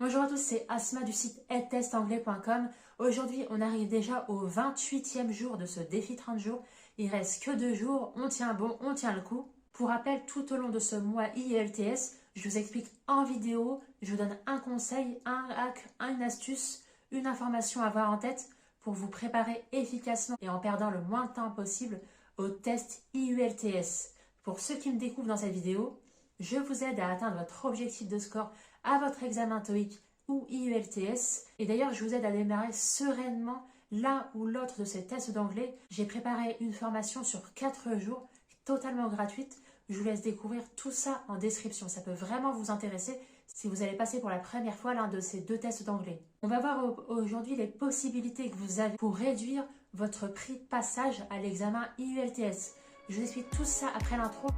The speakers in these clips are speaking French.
Bonjour à tous, c'est Asma du site edtestanglais.com. Aujourd'hui, on arrive déjà au 28e jour de ce défi 30 jours. Il reste que 2 jours, on tient bon, on tient le coup. Pour rappel, tout au long de ce mois IELTS, je vous explique en vidéo, je vous donne un conseil, un hack, une astuce, une information à avoir en tête pour vous préparer efficacement et en perdant le moins de temps possible au test IELTS. Pour ceux qui me découvrent dans cette vidéo, je vous aide à atteindre votre objectif de score à votre examen TOEIC ou IELTS. Et d'ailleurs, je vous aide à démarrer sereinement l'un ou l'autre de ces tests d'anglais. J'ai préparé une formation sur 4 jours, totalement gratuite. Je vous laisse découvrir tout ça en description. Ça peut vraiment vous intéresser si vous allez passer pour la première fois l'un de ces 2 tests d'anglais. On va voir aujourd'hui les possibilités que vous avez pour réduire votre prix de passage à l'examen IELTS. Je vous explique tout ça après l'intro.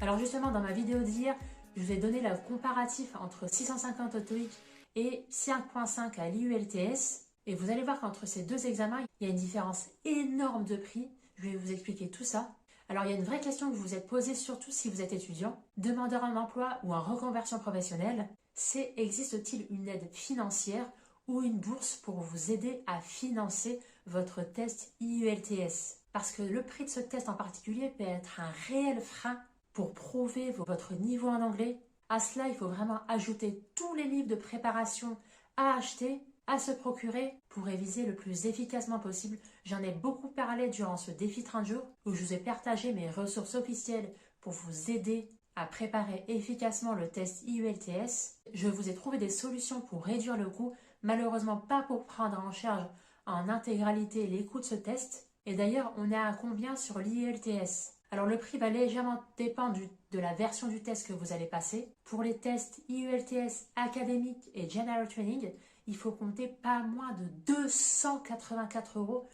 Alors justement, dans ma vidéo d'hier, je vous ai donné le comparatif entre 650 au TOEIC et 5.5 à l'IELTS. Et vous allez voir qu'entre ces 2 examens, il y a une différence énorme de prix. Je vais vous expliquer tout ça. Alors il y a une vraie question que vous vous êtes posée, surtout si vous êtes étudiant, demandeur d'emploi ou en reconversion professionnelle. C'est existe-t-il une aide financière ou une bourse pour vous aider à financer votre test IELTS? Parce que le prix de ce test en particulier peut être un réel frein pour prouver votre niveau en anglais. À cela, il faut vraiment ajouter tous les livres de préparation à acheter, à se procurer pour réviser le plus efficacement possible. J'en ai beaucoup parlé durant ce défi 30 jours où je vous ai partagé mes ressources officielles pour vous aider à préparer efficacement le test IELTS. Je vous ai trouvé des solutions pour réduire le coût, malheureusement pas pour prendre en charge en intégralité les coûts de ce test. Et d'ailleurs, on est à combien sur l'IELTS? Alors le prix va légèrement dépendre de la version du test que vous allez passer. Pour les tests IELTS académique et General Training, il faut compter pas moins de 284 €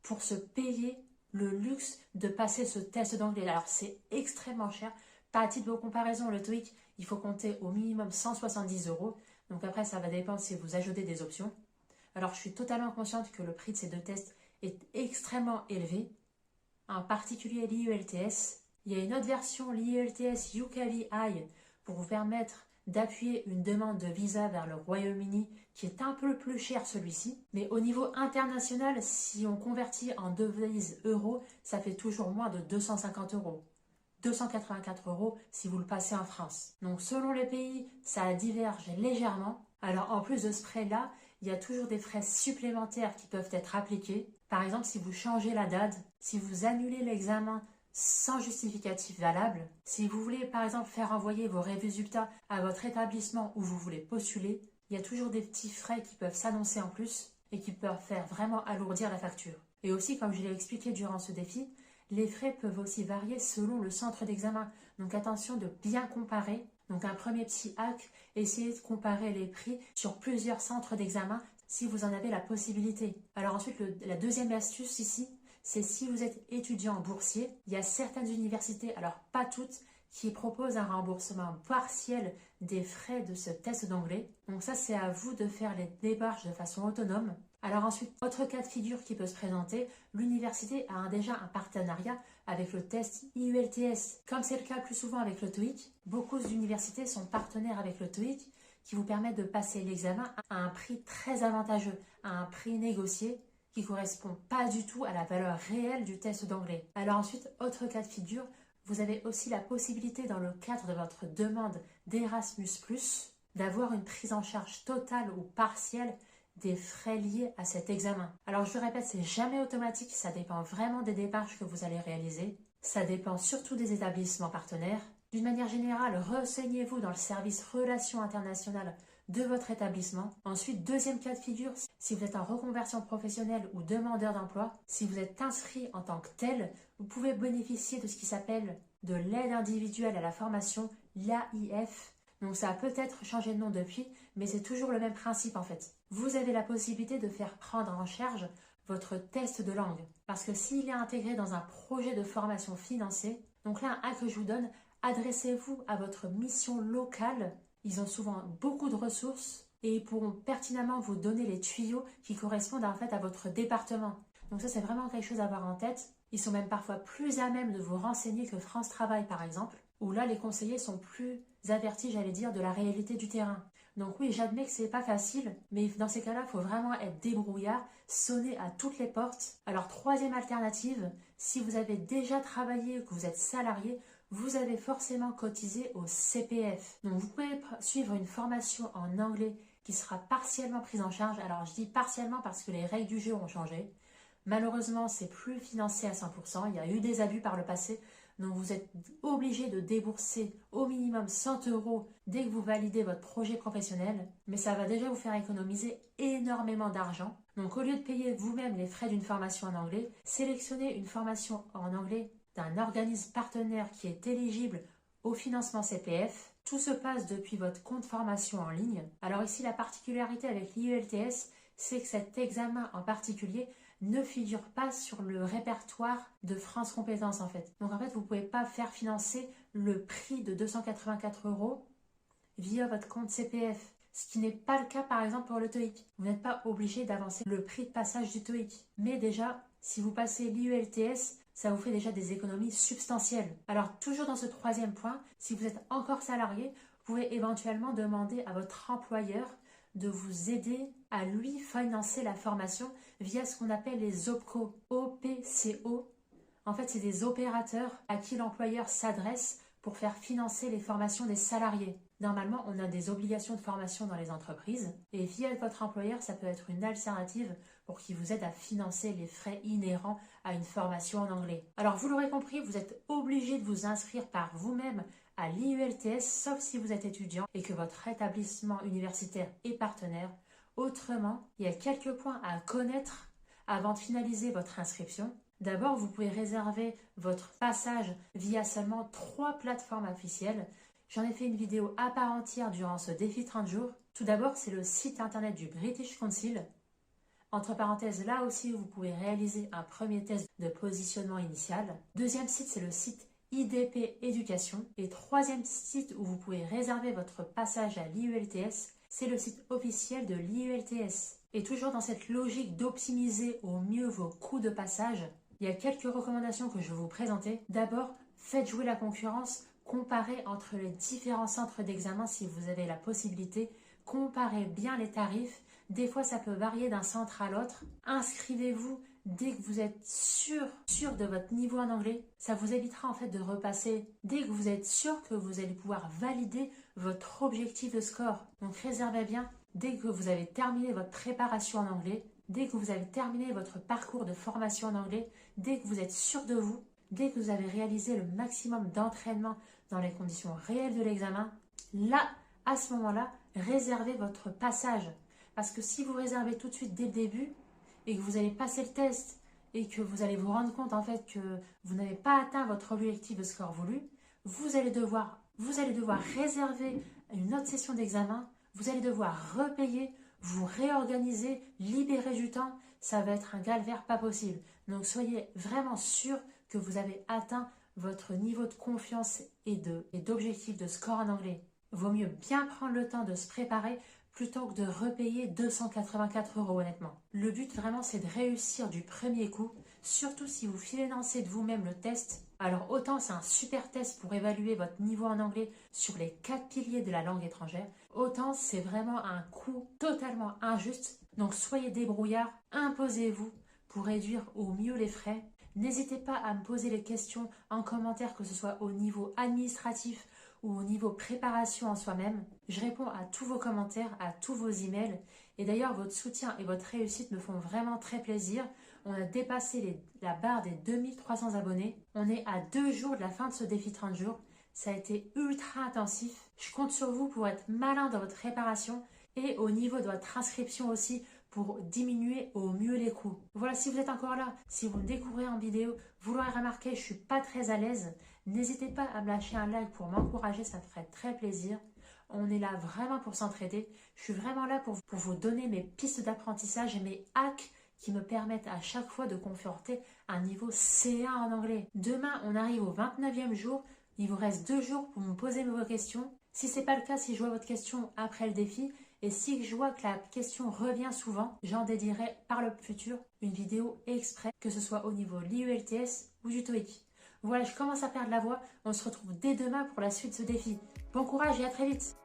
pour se payer le luxe de passer ce test d'anglais. Alors c'est extrêmement cher. Par titre de comparaison, le TOEIC, il faut compter au minimum 170 €. Donc après, ça va dépendre si vous ajoutez des options. Alors je suis totalement consciente que le prix de ces 2 tests est extrêmement élevé. En particulier l'IELTS. Il y a une autre version, l'IELTS UKVI, pour vous permettre d'appuyer une demande de visa vers le Royaume-Uni, qui est un peu plus cher celui-ci. Mais au niveau international, si on convertit en devise euro, ça fait toujours moins de 250 €. 284 € si vous le passez en France. Donc selon les pays, ça diverge légèrement. Alors en plus de ce frais-là, il y a toujours des frais supplémentaires qui peuvent être appliqués. Par exemple, si vous changez la date, si vous annulez l'examen sans justificatif valable, si vous voulez par exemple faire envoyer vos résultats à votre établissement où vous voulez postuler, il y a toujours des petits frais qui peuvent s'annoncer en plus et qui peuvent faire vraiment alourdir la facture. Et aussi, comme je l'ai expliqué durant ce défi, les frais peuvent aussi varier selon le centre d'examen. Donc attention de bien comparer. Donc un premier petit hack, essayez de comparer les prix sur plusieurs centres d'examen si vous en avez la possibilité. Alors ensuite, la deuxième astuce ici, c'est si vous êtes étudiant boursier, il y a certaines universités, alors pas toutes, qui proposent un remboursement partiel des frais de ce test d'anglais. Donc ça, c'est à vous de faire les démarches de façon autonome. Alors ensuite, autre cas de figure qui peut se présenter, l'université a déjà un partenariat avec le test IELTS. Comme c'est le cas plus souvent avec le TOEIC, beaucoup d'universités sont partenaires avec le TOEIC qui vous permettent de passer l'examen à un prix très avantageux, à un prix négocié qui ne correspond pas du tout à la valeur réelle du test d'anglais. Alors ensuite, autre cas de figure, vous avez aussi la possibilité dans le cadre de votre demande d'Erasmus+, d'avoir une prise en charge totale ou partielle des frais liés à cet examen. Alors je le répète, c'est jamais automatique, ça dépend vraiment des démarches que vous allez réaliser. Ça dépend surtout des établissements partenaires. D'une manière générale, renseignez-vous dans le service Relations internationales de votre établissement. Ensuite, deuxième cas de figure, si vous êtes en reconversion professionnelle ou demandeur d'emploi, si vous êtes inscrit en tant que tel, vous pouvez bénéficier de ce qui s'appelle de l'aide individuelle à la formation, l'AIF. Donc ça a peut-être changé de nom depuis, mais c'est toujours le même principe en fait. Vous avez la possibilité de faire prendre en charge votre test de langue. Parce que s'il est intégré dans un projet de formation financé, donc là, un hack que je vous donne, adressez-vous à votre mission locale. Ils ont souvent beaucoup de ressources et ils pourront pertinemment vous donner les tuyaux qui correspondent en fait à votre département. Donc ça, c'est vraiment quelque chose à avoir en tête. Ils sont même parfois plus à même de vous renseigner que France Travail, par exemple, où là, les conseillers sont plus avertis, j'allais dire, de la réalité du terrain. Donc oui, j'admets que c'est pas facile, mais dans ces cas-là, il faut vraiment être débrouillard, sonner à toutes les portes. Alors, troisième alternative, si vous avez déjà travaillé ou que vous êtes salarié, vous avez forcément cotisé au CPF. Donc, vous pouvez suivre une formation en anglais qui sera partiellement prise en charge. Alors, je dis partiellement parce que les règles du jeu ont changé. Malheureusement, c'est plus financé à 100%. Il y a eu des abus par le passé. Donc, vous êtes obligé de débourser au minimum 100 € dès que vous validez votre projet professionnel. Mais ça va déjà vous faire économiser énormément d'argent. Donc, au lieu de payer vous-même les frais d'une formation en anglais, sélectionnez une formation en anglais d'un organisme partenaire qui est éligible au financement CPF. Tout se passe depuis votre compte formation en ligne. Alors ici, la particularité avec l'IELTS, c'est que cet examen en particulier ne figure pas sur le répertoire de France Compétences en fait. Donc en fait, vous ne pouvez pas faire financer le prix de 284 € via votre compte CPF. Ce qui n'est pas le cas par exemple pour le TOEIC. Vous n'êtes pas obligé d'avancer le prix de passage du TOEIC. Mais déjà, si vous passez l'IELTS, ça vous fait déjà des économies substantielles. Alors toujours dans ce troisième point, si vous êtes encore salarié, vous pouvez éventuellement demander à votre employeur de vous aider à lui financer la formation via ce qu'on appelle les OPCO. OPCO. En fait, c'est des opérateurs à qui l'employeur s'adresse pour faire financer les formations des salariés. Normalement, on a des obligations de formation dans les entreprises et via votre employeur, ça peut être une alternative pour qu'il vous aide à financer les frais inhérents à une formation en anglais. Alors, vous l'aurez compris, vous êtes obligé de vous inscrire par vous-même à l'IELTS, sauf si vous êtes étudiant et que votre établissement universitaire est partenaire. Autrement, il y a quelques points à connaître avant de finaliser votre inscription. D'abord, vous pouvez réserver votre passage via seulement 3 plateformes officielles. J'en ai fait une vidéo à part entière durant ce défi 30 jours. Tout d'abord, c'est le site internet du British Council. Entre parenthèses, là aussi, vous pouvez réaliser un premier test de positionnement initial. Deuxième site, c'est le site IDP Éducation. Et troisième site où vous pouvez réserver votre passage à l'IELTS, c'est le site officiel de l'IELTS. Et toujours dans cette logique d'optimiser au mieux vos coûts de passage, il y a quelques recommandations que je vais vous présenter. D'abord, faites jouer la concurrence, comparez entre les différents centres d'examen si vous avez la possibilité, comparez bien les tarifs. Des fois, ça peut varier d'un centre à l'autre. Inscrivez-vous dès que vous êtes sûr de votre niveau en anglais. Ça vous évitera en fait de repasser dès que vous êtes sûr que vous allez pouvoir valider votre objectif de score. Donc réservez bien dès que vous avez terminé votre préparation en anglais, dès que vous avez terminé votre parcours de formation en anglais, dès que vous êtes sûr de vous, dès que vous avez réalisé le maximum d'entraînement dans les conditions réelles de l'examen, là, à ce moment-là, réservez votre passage. Parce que si vous réservez tout de suite dès le début et que vous allez passer le test et que vous allez vous rendre compte en fait que vous n'avez pas atteint votre objectif de score voulu, vous allez devoir réserver une autre session d'examen, vous allez devoir repayer, vous réorganiser, libérer du temps. Ça va être un calvaire pas possible. Donc soyez vraiment sûr que vous avez atteint votre niveau de confiance et d'objectif de score en anglais. Vaut mieux bien prendre le temps de se préparer plutôt que de repayer 284 € honnêtement. Le but vraiment c'est de réussir du premier coup, surtout si vous financez de vous-même le test. Alors autant c'est un super test pour évaluer votre niveau en anglais sur les 4 piliers de la langue étrangère, autant c'est vraiment un coût totalement injuste. Donc soyez débrouillards, imposez-vous pour réduire au mieux les frais. N'hésitez pas à me poser les questions en commentaire, que ce soit au niveau administratif ou au niveau préparation en soi-même. Je réponds à tous vos commentaires, à tous vos emails. Et d'ailleurs, votre soutien et votre réussite me font vraiment très plaisir. On a dépassé la barre des 2300 abonnés. On est à 2 jours de la fin de ce défi 30 jours. Ça a été ultra intensif. Je compte sur vous pour être malin dans votre préparation et au niveau de votre inscription aussi, pour diminuer au mieux les coûts. Voilà, si vous êtes encore là, si vous me découvrez en vidéo, vous l'aurez remarqué, je ne suis pas très à l'aise. N'hésitez pas à me lâcher un like pour m'encourager, ça me ferait très plaisir. On est là vraiment pour s'entraider. Je suis vraiment là pour vous donner mes pistes d'apprentissage et mes hacks qui me permettent à chaque fois de conforter un niveau C1 en anglais. Demain, on arrive au 29e jour. Il vous reste 2 jours pour me poser vos questions. Si ce n'est pas le cas, si je vois votre question après le défi, Et si je vois que la question revient souvent, j'en dédierai par le futur une vidéo exprès, que ce soit au niveau l'IELTS ou du TOEIC. Voilà, je commence à perdre la voix. On se retrouve dès demain pour la suite de ce défi. Bon courage et à très vite!